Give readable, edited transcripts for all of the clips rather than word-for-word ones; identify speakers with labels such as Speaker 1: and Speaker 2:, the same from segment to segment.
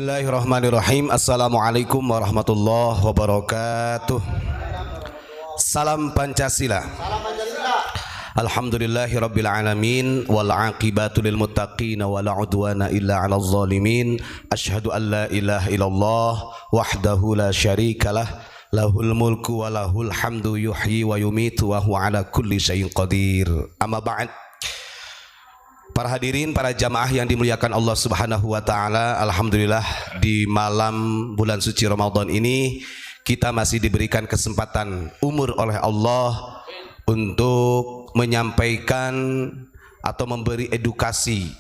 Speaker 1: Bismillahirrahmanirrahim. Assalamualaikum warahmatullahi wabarakatuh. Salam Pancasila. Alhamdulillahirabbil alamin wal aqibatu lil muttaqin wala udwana illa 'alal zalimin. Asyhadu an la ilaha illallah wahdahu la syarikalah lahul mulku wa lahul hamdu yuhyi wa yumitu wa huwa 'ala kulli syai'in qadir. Amma ba'd. Para hadirin, para jamaah yang dimuliakan Allah Subhanahu wa taala, alhamdulillah di malam bulan suci Ramadan ini kita masih diberikan kesempatan umur oleh Allah untuk menyampaikan atau memberi edukasi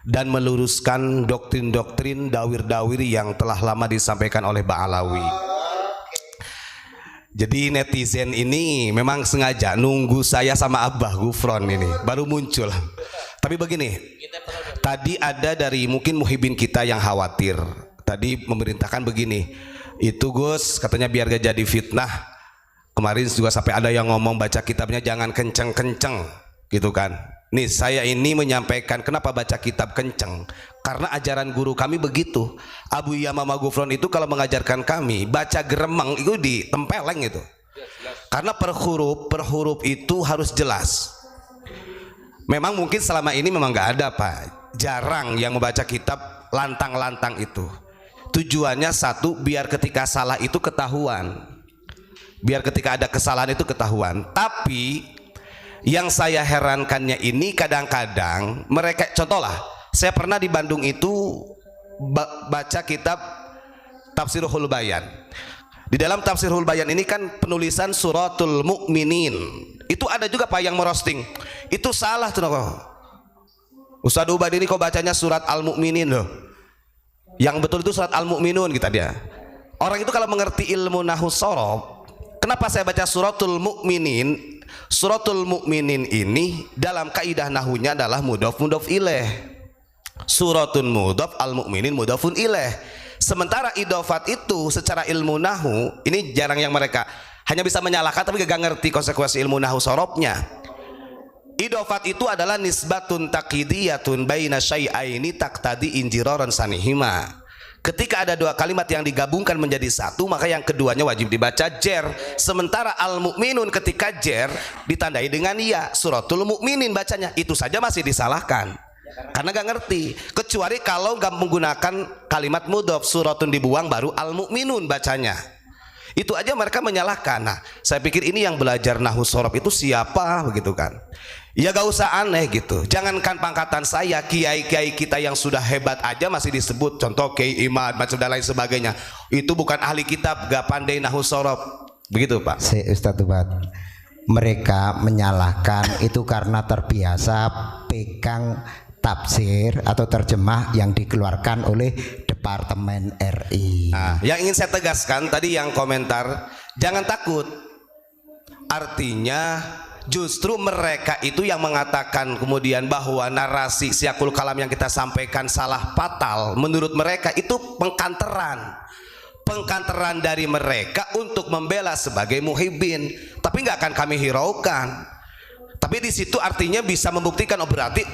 Speaker 1: dan meluruskan doktrin-doktrin dawir-dawir yang telah lama disampaikan oleh Ba'alawi. Jadi netizen ini memang sengaja nunggu saya sama Abah Gufron ini baru muncul. Tapi begini, tadi ada dari mungkin muhibin kita yang khawatir. Tadi memerintahkan begini, itu Gus katanya biar gak jadi fitnah. Kemarin juga sampai ada yang ngomong baca kitabnya jangan kenceng-kenceng gitu kan. Nih saya ini menyampaikan kenapa baca kitab kenceng, karena ajaran guru kami begitu. Abu Yamamah Gufron itu kalau mengajarkan kami baca geremeng itu ditempeleng itu. Karena per huruf itu harus jelas. Memang mungkin selama ini memang nggak ada Pak, jarang yang membaca kitab lantang-lantang itu. Tujuannya satu, biar ketika salah itu ketahuan, biar ketika ada kesalahan itu ketahuan. Tapi yang saya herankannya ini kadang-kadang mereka, contohlah saya pernah di Bandung itu baca kitab Tafsirul Bayan. Di dalam Tafsirul Bayan ini kan penulisan Suratul Mukminin. Itu ada juga Pak yang merosting. Itu salah tuh kok. Ustadz Ubad ini kok bacanya surat Al-Mukminin loh. Yang betul itu surat Al-Mukminun kita dia. Orang itu kalau mengerti ilmu nahwu shorof, kenapa saya baca Suratul Mukminin? Suratul Mukminin ini dalam kaidah nahwunya adalah mudhof ilaih. Suratun mudhof, Al-Mukminin mudhofun ilaih. Sementara idofat itu secara ilmu nahwu ini jarang yang mereka hanya bisa menyalahkan tapi gak ngerti konsekuensi ilmu nahwu sorobnya. Idofat itu adalah nisbatun taqidiyatun baina syai'aini taqtadi injiraran sanihima. Ketika ada dua kalimat yang digabungkan menjadi satu, maka yang keduanya wajib dibaca jer. Sementara al-mu'minun ketika jer ditandai dengan ya, suratul mu'minin bacanya. Itu saja masih disalahkan karena gak ngerti, kecuali kalau gak menggunakan kalimat mudhof, suratun dibuang baru al-mu'minun bacanya. Itu aja mereka menyalahkan. Nah saya pikir ini yang belajar nahwu shorof itu siapa begitu kan. Ya gak usah aneh gitu. Jangankan pangkatan saya, kiai-kiai kita yang sudah hebat aja masih disebut, contoh Kiai Imad macam dan lain sebagainya, itu bukan ahli kitab, gak pandai nahwu shorof. Begitu Pak.
Speaker 2: Ustadz Ubad, mereka menyalahkan itu karena terbiasa pegang tafsir atau terjemah yang dikeluarkan oleh Departemen RI.
Speaker 1: Nah, yang ingin saya tegaskan tadi yang komentar, jangan takut. Artinya justru mereka itu yang mengatakan kemudian bahwa narasi siakul kalam yang kita sampaikan salah fatal, menurut mereka itu pengkanteran dari mereka untuk membela sebagai muhibbin. Tapi nggak akan kami hiraukan. Tapi di situ artinya bisa membuktikan, oh berarti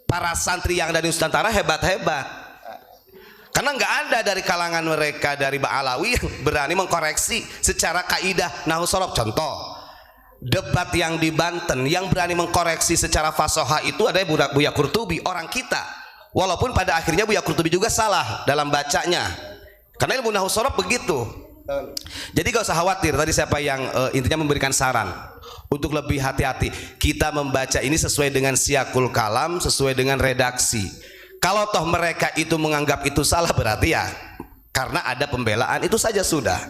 Speaker 1: para santri yang ada di Nusantara hebat-hebat. Karena nggak ada dari kalangan mereka dari Ba'alawi yang berani mengkoreksi secara kaidah nahwu shorof. Contoh debat yang di Banten yang berani mengkoreksi secara fasoha itu ada Buya Qurtubi, orang kita. Walaupun pada akhirnya Buya Qurtubi juga salah dalam bacanya. Karena ilmu nahwu shorof begitu. Jadi gak usah khawatir. Tadi siapa yang intinya memberikan saran untuk lebih hati-hati. Kita membaca ini sesuai dengan siakul kalam, sesuai dengan redaksi. Kalau toh mereka itu menganggap itu salah, berarti ya karena ada pembelaan, itu saja sudah.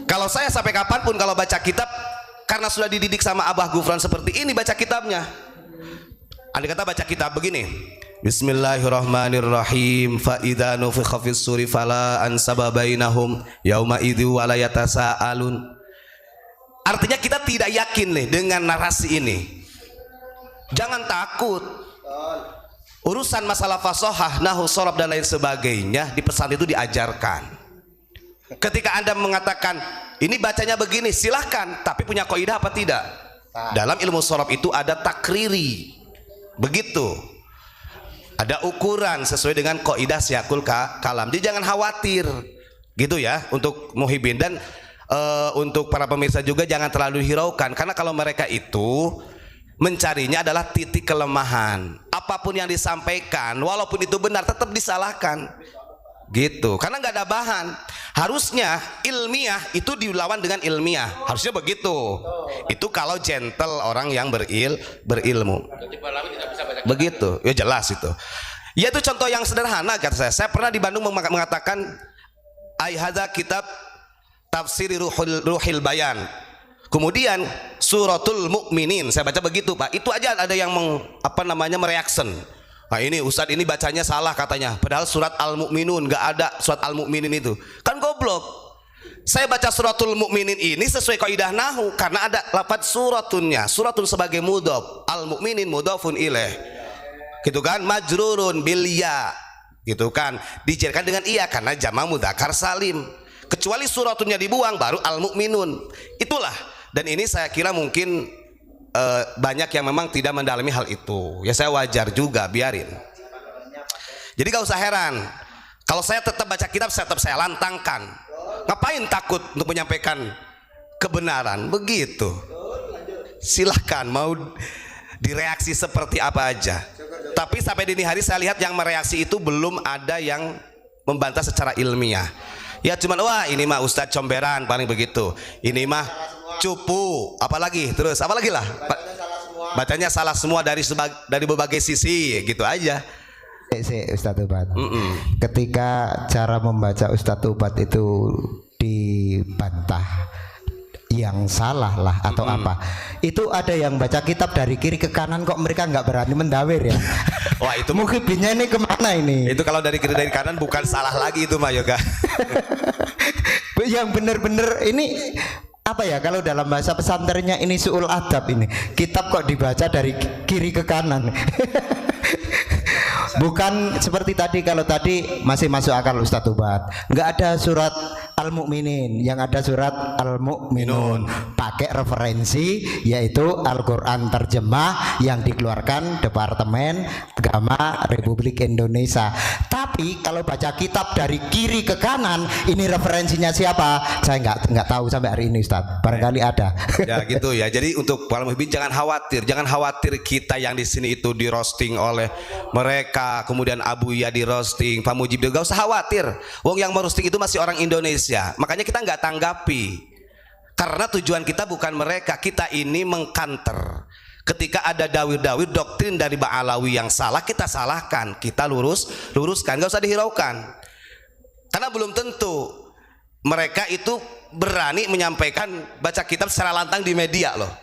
Speaker 1: Kalau saya sampai kapanpun kalau baca kitab, karena sudah dididik sama Abah Gufron seperti ini baca kitabnya. Andai kata baca kitab begini, Bismillahirrahmanirrahim, fa idza nufikha fis suri fala ansaba bainahum yauma idzu wa la yatasaalun. Artinya kita tidak yakin nih dengan narasi ini. Jangan takut. Urusan masalah fasohah, nahwu shorof dan lain sebagainya di pesantren itu diajarkan. Ketika Anda mengatakan ini bacanya begini, silahkan, tapi punya kaidah apa tidak? Dalam ilmu shorof itu ada takriri. Begitu. Ada ukuran sesuai dengan kaidah siyaqul kalam. Jadi jangan khawatir gitu ya untuk muhibin. Dan untuk para pemirsa juga jangan terlalu hiraukan, karena kalau mereka itu mencarinya adalah titik kelemahan. Apapun yang disampaikan walaupun itu benar tetap disalahkan gitu, karena nggak ada bahan. Harusnya ilmiah itu dilawan dengan ilmiah, harusnya begitu. Itu kalau gentle, orang yang berilmu begitu ya, jelas itu. Ya itu contoh yang sederhana kata saya pernah di Bandung mengatakan hadza kitab tafsir ruhil bayan, kemudian suratul mukminin, saya baca begitu Pak, itu aja ada yang mereaction. Nah ini Ustadz ini bacanya salah katanya, padahal surat al-mu'minun, nggak ada surat al-mu'minin itu, kan goblok. Saya baca suratul mukminin ini sesuai kaidah nahwu, karena ada lafaz suratunnya, suratun sebagai mudhof, al-mu'minin mudhofun ilaih gitu kan, majrurun bil ya gitu kan, dijarkan dengan iya karena jama' mudzakkar salim. Kecuali suratunnya dibuang baru al-mu'minun. Itulah, dan ini saya kira mungkin banyak yang memang tidak mendalami hal itu. Ya saya wajar juga, biarin. Jadi gak usah heran kalau saya tetap baca kitab, saya lantangkan. Ngapain takut untuk menyampaikan kebenaran? Begitu. Silahkan mau direaksi seperti apa aja. Tapi sampai dini hari saya lihat yang mereaksi itu belum ada yang membantah secara ilmiah. Ya cuman wah ini mah Ustadz comberan paling begitu, ini mah cupu, apalagi terus apalagi lah bacanya salah semua dari berbagai sisi gitu aja.
Speaker 2: Ustadz Tubat, ketika cara membaca Ustadz Tubat itu dibantah yang salah lah atau apa, itu ada yang baca kitab dari kiri ke kanan kok mereka nggak berani mendawir ya.
Speaker 1: Wah itu
Speaker 2: muhibinnya ini kemana ini?
Speaker 1: Itu kalau dari kiri dari kanan bukan salah lagi itu mah yoga.
Speaker 2: Yang bener-bener ini apa ya, kalau dalam bahasa pesantrennya ini suul adab, ini kitab kok dibaca dari kiri ke kanan. Bukan seperti tadi, kalau tadi masih masuk akal Ustadz Tubat, nggak ada surat Al-Mu'minin, yang ada surat Al-Mu'minun, pakai referensi yaitu Al-Quran terjemah yang dikeluarkan Departemen Agama Republik Indonesia. Tapi kalau baca kitab dari kiri ke kanan, ini referensinya siapa? Saya nggak tahu sampai hari ini Ustadz, barangkali ada.
Speaker 1: Ya gitu ya. Jadi untuk para muhibin jangan khawatir kita yang di sini itu di roasting oleh mereka, kemudian Abu Ya di roasting, Pak Mujib juga, gak usah khawatir. Wong yang merosting itu masih orang Indonesia, makanya kita nggak tanggapi, karena tujuan kita bukan mereka. Kita ini mengkanter. Ketika ada dawir-dawir doktrin dari Ba'alawi yang salah, kita salahkan, kita luruskan, gak usah dihiraukan, karena belum tentu mereka itu berani menyampaikan baca kitab secara lantang di media loh.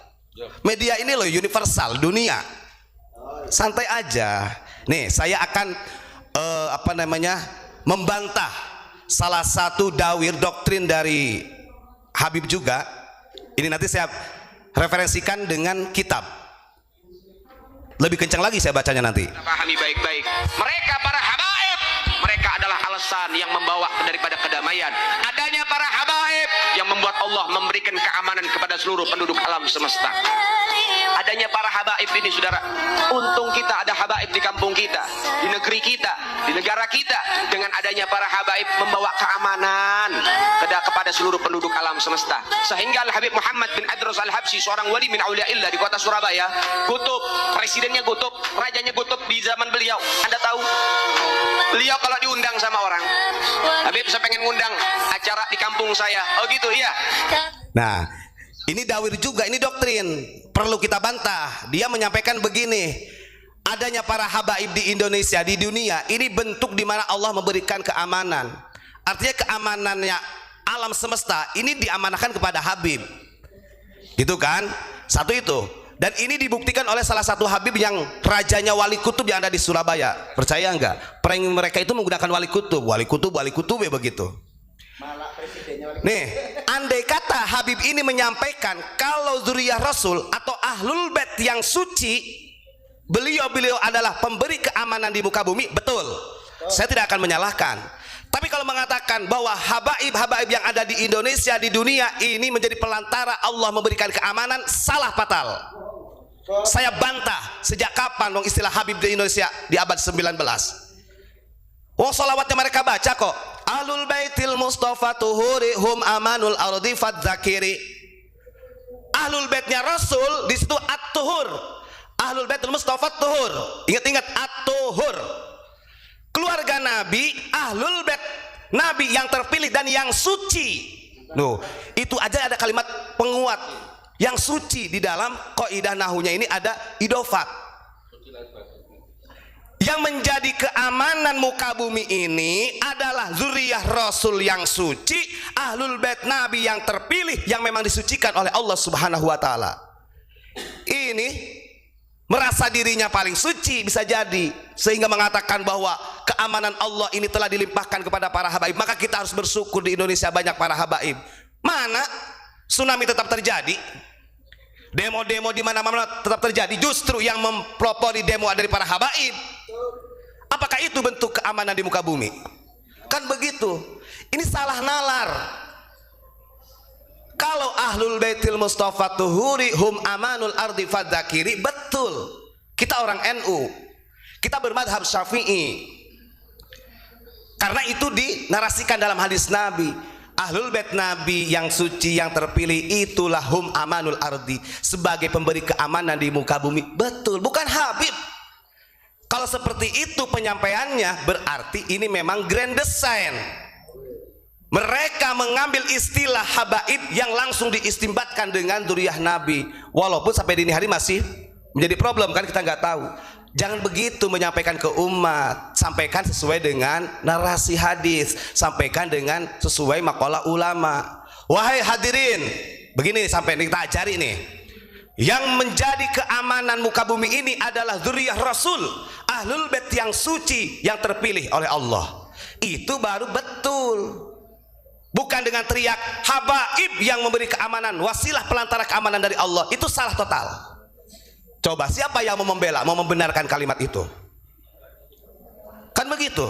Speaker 1: Media ini loh universal dunia. Santai aja. Nih saya akan membantah salah satu dawir doktrin dari Habib juga. Ini nanti saya referensikan dengan kitab. Lebih kencang lagi saya bacanya nanti.
Speaker 3: Pahami baik-baik. Mereka para habaib, mereka adalah alasan yang membawa daripada kedamaian. Adanya para habaib yang membuat Allah memberikan keamanan kepada seluruh penduduk alam semesta. Adanya para habaib ini saudara, untung kita ada habaib di kampung kita, di negeri kita, di negara kita. Dengan adanya para habaib membawa keamanan kepada seluruh penduduk alam semesta. Sehingga Al-Habib Muhammad bin Adros Al-Habsyi, seorang wali min auliaillah di kota Surabaya, kutub, presidennya kutub, rajanya kutub di zaman beliau. Anda tahu, beliau kalau diundang sama orang, Habib saya pengen ngundang acara di kampung saya, oh gitu iya.
Speaker 1: Nah ini dawir juga, ini doktrin, perlu kita bantah. Dia menyampaikan begini, adanya para habaib di Indonesia, di dunia, ini bentuk di mana Allah memberikan keamanan. Artinya keamanannya alam semesta ini diamanahkan kepada Habib, gitu kan? Satu itu. Dan ini dibuktikan oleh salah satu Habib yang rajanya wali kutub yang ada di Surabaya. Percaya enggak? Prank mereka itu menggunakan wali kutub ya begitu. Nih, andai kata Habib ini menyampaikan kalau zuriyah Rasul atau ahlul bait yang suci, beliau adalah pemberi keamanan di muka bumi, betul. Saya tidak akan menyalahkan. Tapi kalau mengatakan bahwa habaib yang ada di Indonesia, di dunia ini menjadi pelantara Allah memberikan keamanan, salah fatal. Saya bantah, sejak kapan dong istilah Habib di Indonesia di abad 19? Oh, salawatnya mereka baca kok. Ahlul baitil mustafa tuhuri hum amanul ardi fadzakiri. Ahlul baitnya Rasul di situ at-tuhur. Ahlul baitil mustafa tuhur. Ingat-ingat at-tuhur. Keluarga Nabi, ahlul bait Nabi yang terpilih dan yang suci. Loh, itu aja ada kalimat penguat. Yang suci di dalam kaidah nahunya ini ada idofat. Yang menjadi keamanan muka bumi ini adalah zuriyah Rasul yang suci, ahlul bait Nabi yang terpilih yang memang disucikan oleh Allah Subhanahu wa taala. Ini merasa dirinya paling suci bisa jadi sehingga mengatakan bahwa keamanan Allah ini telah dilimpahkan kepada para habaib. Maka kita harus bersyukur di Indonesia banyak para habaib. Mana tsunami tetap terjadi, demo-demo di mana-mana tetap terjadi, justru yang mempelopori demo dari para habaib. Apakah itu bentuk keamanan di muka bumi? Kan begitu. Ini salah nalar. Kalau ahlul baitil mustafa tuhuri hum amanul ardi fadzakiri, betul. Kita orang NU, kita bermadhab Syafi'i. Karena itu dinarasikan dalam hadis Nabi. Ahlul bait Nabi yang suci yang terpilih itulah hum amanul ardi, sebagai pemberi keamanan di muka bumi. Betul, bukan Habib. Kalau seperti itu penyampaiannya, berarti ini memang grand design. Mereka mengambil istilah habaib yang langsung diistimbatkan dengan dzurriyyah Nabi. Walaupun sampai dini hari masih menjadi problem, kan kita nggak tahu. Jangan begitu menyampaikan ke umat. Sampaikan sesuai dengan narasi hadis, sampaikan dengan sesuai maqalah ulama. Wahai hadirin, begini sampai kita ajari nih. Yang menjadi keamanan muka bumi ini adalah dzurriyyah Rasul, ahlul bait yang suci yang terpilih oleh Allah. Itu baru betul. Bukan dengan teriak habaib yang memberi keamanan, wasilah pelantara keamanan dari Allah. Itu salah total. Coba siapa yang mau membela, mau membenarkan kalimat itu? Kan begitu,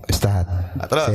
Speaker 2: Ustadz.
Speaker 1: Nah, terus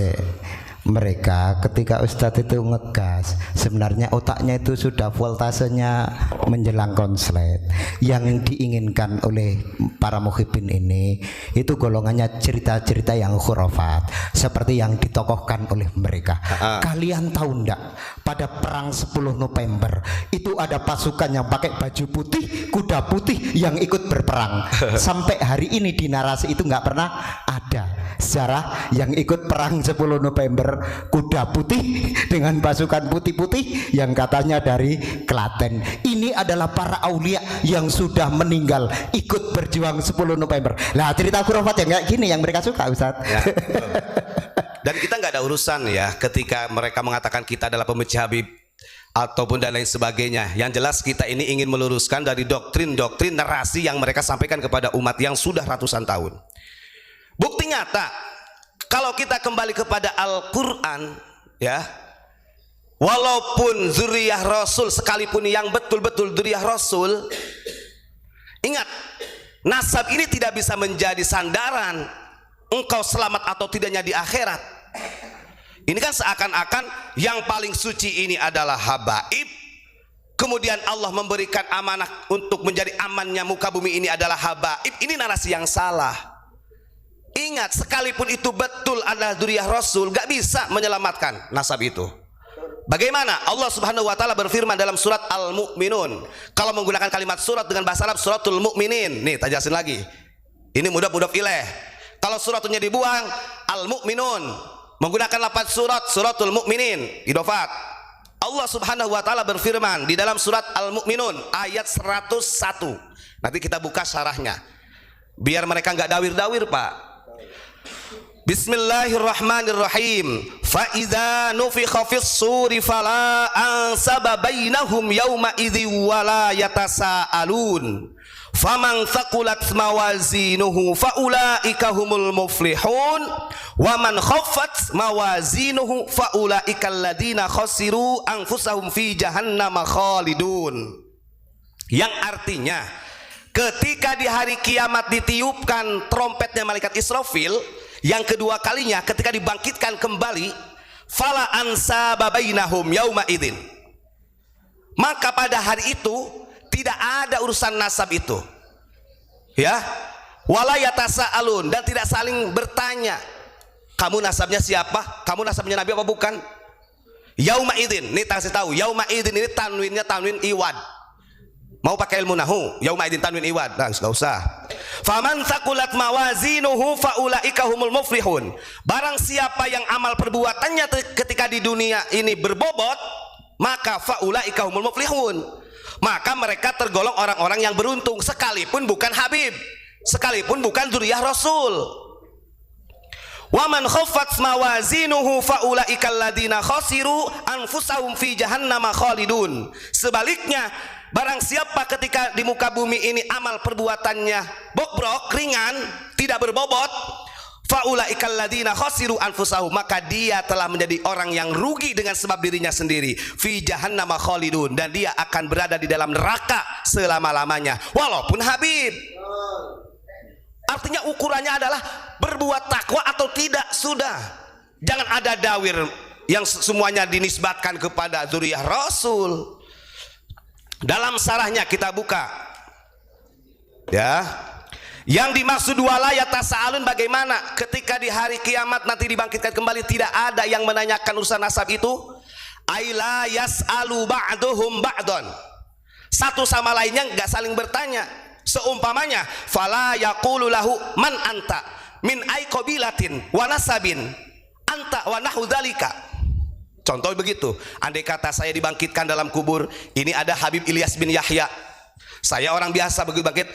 Speaker 2: Mereka ketika Ustadz itu ngegas, sebenarnya otaknya itu sudah voltasenya menjelang konslet. Yang diinginkan oleh para muhibbin ini itu golongannya cerita-cerita yang khurafat, seperti yang ditokohkan oleh mereka. Kalian tahu ndak, pada perang 10 November itu ada pasukan yang pakai baju putih, kuda putih yang ikut berperang. Sampai hari ini di narasi itu nggak pernah ada sejarah yang ikut perang 10 November kuda putih dengan pasukan putih-putih yang katanya dari Klaten. Ini adalah para aulia yang sudah meninggal ikut berjuang 10 November. Lah cerita khurafat yang kayak gini yang mereka suka, Ustaz. Ya,
Speaker 1: dan kita nggak ada urusan ya ketika mereka mengatakan kita adalah pembenci Habib ataupun dan lain sebagainya. Yang jelas kita ini ingin meluruskan dari doktrin-doktrin narasi yang mereka sampaikan kepada umat yang sudah ratusan tahun. Bukti nyata kalau kita kembali kepada Al-Quran, ya, walaupun dzurriyyah Rasul sekalipun yang betul-betul dzurriyyah Rasul, ingat, nasab ini tidak bisa menjadi sandaran engkau selamat atau tidaknya di akhirat. Ini kan seakan-akan yang paling suci ini adalah habaib, kemudian Allah memberikan amanah untuk menjadi amannya muka bumi ini adalah habaib. Ini narasi yang salah. Ingat, sekalipun itu betul adalah dzurriyyah Rasul, gak bisa menyelamatkan nasab itu. Bagaimana? Allah Subhanahu wa taala berfirman dalam surat Al-Mu'minun. Kalau menggunakan kalimat surat dengan bahasa Arab, suratul mu'minin. Nih, tak jelasin lagi. Ini mudhaf ilaih. Kalau suratnya dibuang, Al-Mu'minun. Menggunakan lafaz surat, suratul mu'minin, idofat. Allah Subhanahu wa taala berfirman di dalam surat Al-Mu'minun ayat 101. Nanti kita buka syarahnya. Biar mereka nggak dawir-dawir, Pak. Bismillahirrahmanirrahim. Fa idza nufikha fis suri fala ansaba bainahum yauma idzi wala yatasaalun. Faman thaqulat mawazinuhu faulaika humul muflihun wa man khaffat mawazinuhu faulaika alladziina khasiru anfusahum fi jahannam khalidun. Yang artinya, ketika di hari kiamat ditiupkan trompetnya malaikat Israfil yang kedua kalinya, ketika dibangkitkan kembali, fala ansaba bainahum yauma idzin, maka pada hari itu Tidak ada urusan nasab itu. Ya. Wala yatasaalun, dan tidak saling bertanya. Kamu nasabnya siapa? Kamu nasabnya Nabi apa bukan? Yauma idzin, nih kasih tahu, yauma idzin ini tanwinnya tanwin iwad. Mau pakai ilmu nahu, yauma idzin tanwin iwad, nah enggak usah. Faman thaqulat mawazinuhu faulaika humul muflihun. Barang siapa yang amal perbuatannya ketika di dunia ini berbobot, maka faulaika humul muflihun. Maka mereka tergolong orang-orang yang beruntung, sekalipun bukan Habib, sekalipun bukan dzurriyyah Rasul. Wa man khaffat mawazinuhu faulaika alladziina khasiru anfusahum fi jahannama khalidun. Sebaliknya, barang siapa ketika di muka bumi ini amal perbuatannya bobrok, ringan, tidak berbobot, faulaika alladziina khasiru anfusahum, maka dia telah menjadi orang yang rugi dengan sebab dirinya sendiri, fi jahannama khalidun, dan dia akan berada di dalam neraka selama-lamanya walaupun Habib. Artinya ukurannya adalah berbuat takwa atau tidak, sudah. Jangan ada dawir yang semuanya dinisbatkan kepada dzurriyyah Rasul. Dalam sarahnya kita buka, ya. Yang dimaksud wala yatasaalun bagaimana ketika di hari kiamat nanti dibangkitkan kembali, tidak ada yang menanyakan urusan nasab itu. Aila yasalu ba'duhum ba'don. Satu sama lainnya nggak saling bertanya. Seumpamanya fala yaqulu lahu man anta min ai qabilatin wa nasabin anta wa nahu dzalika. Contoh begitu, andai kata saya dibangkitkan dalam kubur, ini ada Habib Ilyas bin Yahya, saya orang biasa, begitu bangkit,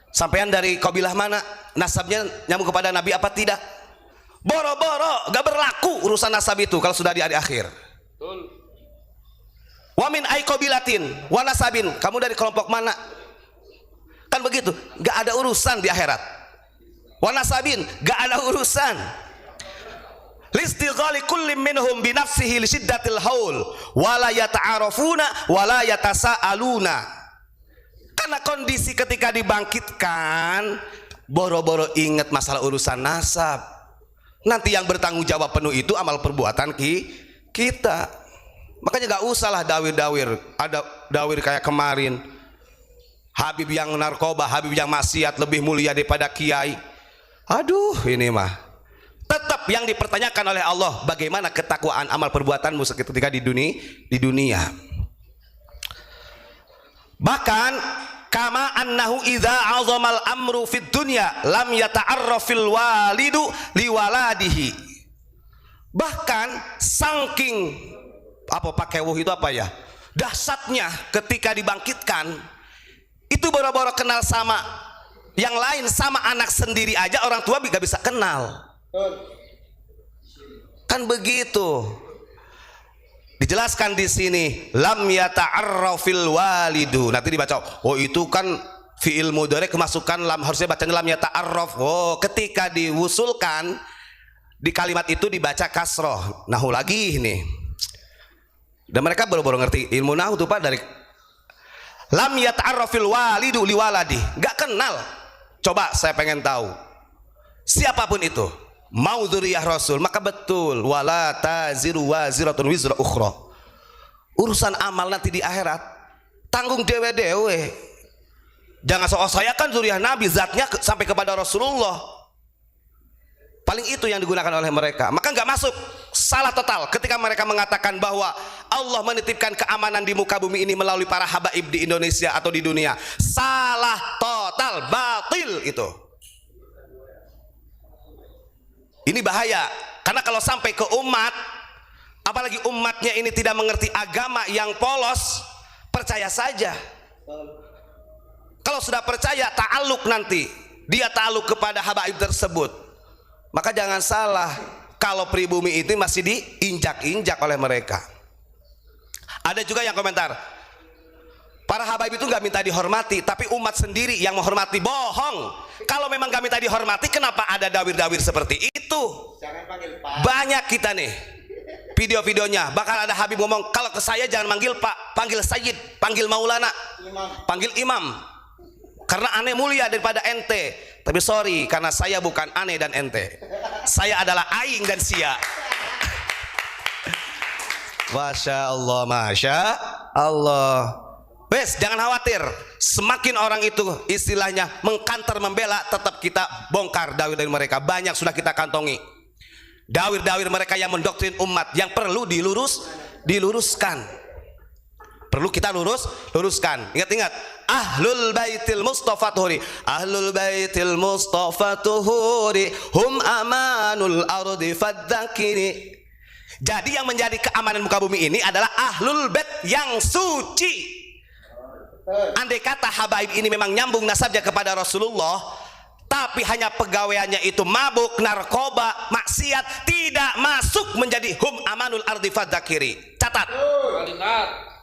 Speaker 1: sampean dari qabilah mana, nasabnya nyambung kepada Nabi apa tidak? Boro-boro, gak berlaku urusan nasab itu kalau sudah di hari akhir. Wa min ai qabilatin wa nasabin, kamu dari kelompok mana? Kan begitu, gak ada urusan di akhirat. Wa nasabin, gak ada urusan. Listighali kullim minhum binafsihi li syiddatil haul wala yata'arafuna wala yatasaaluna. Karena kondisi ketika dibangkitkan, boro-boro ingat masalah urusan nasab. Nanti yang bertanggung jawab penuh itu amal perbuatan kita. Makanya gak usahlah dawir-dawir. Ada dawir kayak kemarin, Habib yang narkoba, Habib yang maksiat lebih mulia daripada kiai. Aduh, ini mah tetap yang dipertanyakan oleh Allah, bagaimana ketakwaan amal perbuatanmu ketika di dunia. Bahkan kama annahu idza azamal amru fid dunya lam yata'arrafil walidu liwaladihi. Bahkan saking apa pakai wuh itu apa ya? Dahsyatnya ketika dibangkitkan, itu boro-boro kenal sama yang lain, sama anak sendiri aja orang tua gak bisa kenal. Kan begitu. Dijelaskan di sini lam yata'arrafil walidu. Nanti dibaca, oh itu kan fi'il mudhari kemasukan lam, harusnya bacanya lam yata'arraf. Oh, ketika diwusulkan di kalimat itu dibaca kasroh. Nahu lagi nih. Dan mereka boro-boro ngerti ilmu nahu tuh Pak, dari lam yata'arrafil walidu liwaladi, gak kenal. Coba saya pengen tahu, siapapun itu mau dzurriyyah Rasul, maka betul wala taziru waziratun wizra ukhra. Urusan amal nanti di akhirat tanggung dewe-dewe. Jangan soal saya kan dzurriyyah Nabi, zatnya sampai kepada Rasulullah. Paling itu yang digunakan oleh mereka. Maka nggak masuk, salah total ketika mereka mengatakan bahwa Allah menitipkan keamanan di muka bumi ini melalui para habaib di Indonesia atau di dunia. Salah total, batil itu. Ini bahaya, karena kalau sampai ke umat, apalagi umatnya ini tidak mengerti agama yang polos, percaya saja. Kalau sudah percaya, ta'aluk nanti, dia ta'aluk kepada habaib tersebut. Maka jangan salah kalau pribumi itu masih diinjak-injak oleh mereka. Ada juga yang komentar, para habaib itu nggak minta dihormati, tapi umat sendiri yang menghormati. Bohong. Kalau memang nggak minta dihormati, kenapa ada dawir-dawir seperti itu? Banyak kita nih video-videonya, bakal ada Habib ngomong, kalau ke saya jangan manggil Pak, panggil Sayyid, panggil Maulana, panggil Imam, karena aneh mulia daripada ente. Tapi sorry, karena saya bukan aneh dan ente, saya adalah aing dan sia. Masya Allah, Masya Allah. Wes, jangan khawatir. Semakin orang itu istilahnya mengkanter membela, tetap kita bongkar dawir dari mereka. Banyak sudah kita kantongi. Dawir-dawir mereka yang mendoktrin umat yang perlu diluruskan. Perlu kita luruskan. Ingat-ingat, Ahlul Baitil Mustafa Tuhuri. Ahlul Baitil Mustafa Tuhuri hum amanul ardi fadzakiri. Jadi yang menjadi keamanan muka bumi ini adalah Ahlul Bait yang suci. Andai kata habaib ini memang nyambung nasabnya kepada Rasulullah, tapi hanya pegawaiannya itu mabuk, narkoba, maksiat, tidak masuk menjadi hum amanul ardi fadzakiri. Catat.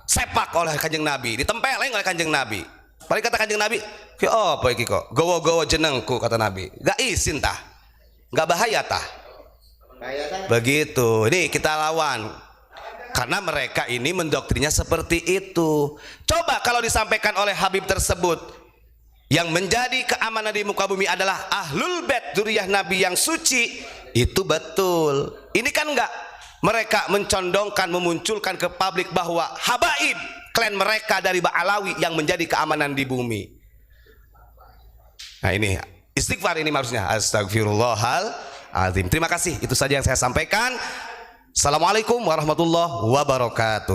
Speaker 1: Sepak oleh Kanjeng Nabi, ditempeleng oleh Kanjeng Nabi. Paling kata Kanjeng Nabi, "Ki apa iki kok? Gowo-gowo jenengku," kata Nabi. Gak izin tah. Gak bahaya tah. Begitu. Ini kita lawan. Karena mereka ini mendoktrinnya seperti itu. Coba kalau disampaikan oleh Habib tersebut, yang menjadi keamanan di muka bumi adalah Ahlul Bait dzurriyyah Nabi yang suci, itu betul. Ini kan enggak. Mereka mencondongkan, memunculkan ke publik bahwa habaib, klan mereka dari Ba'alawi yang menjadi keamanan di bumi. Nah ini istighfar ini maksudnya. Astagfirullahaladzim. Terima kasih. Itu saja yang saya sampaikan. Assalamualaikum warahmatullahi wabarakatuh.